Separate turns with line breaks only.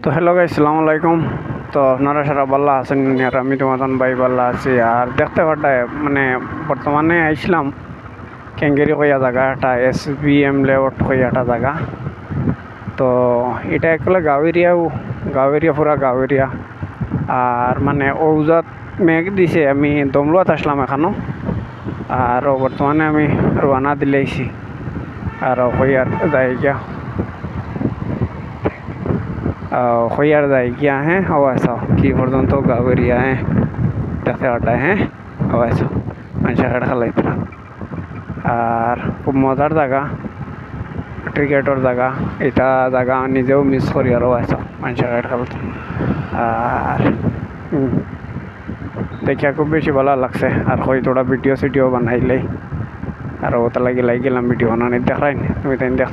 তো hello guys, আসসালামু আলাইকুম। তো আপনারা সারা বাল্লা আছেন আর আমি তোমাদের ভাই বাল্লা আছি। আর দেখতে পাঠায় মানে বর্তমানে আইসলাম ক্যাঙ্গেরি কইয়া জায়গা একটা SBM লেআউট কইয়া একটা জায়গা। তো এটা একলে গাঁও এরিয়া পুরা গাঁও এরিয়া। আর মানে ঔজাত মেঘ দিছে, আমি দমলুয়াত আসলাম এখানো। আর বর্তমানে আমি রোয়ানা দিলেইছি আর কইয়ার জায়গা হইয়ার যায় গিয়া হ্যাঁ আওয়াজও কি পর্যন্ত গাঁও এরিয়া হ্যাঁ দেখতে পাঠায় হ্যাঁ আওয়াজও মানুষের কাটা খেলাইতে। আর খুব মজার জায়গা, ক্রিকেটের জায়গা। এটা জায়গা নিজেও মিস করি আর আওয়াজও মানুষের কাটা খেলতে। আর দেখিয়া খুব বেশি ভালো লাগছে। আর হয়তো ভিডিও বানাইলেই আর ওটা লাগিয়ে গেলাম ভিডিও বানানি দেখাই তুমি তাই দেখতে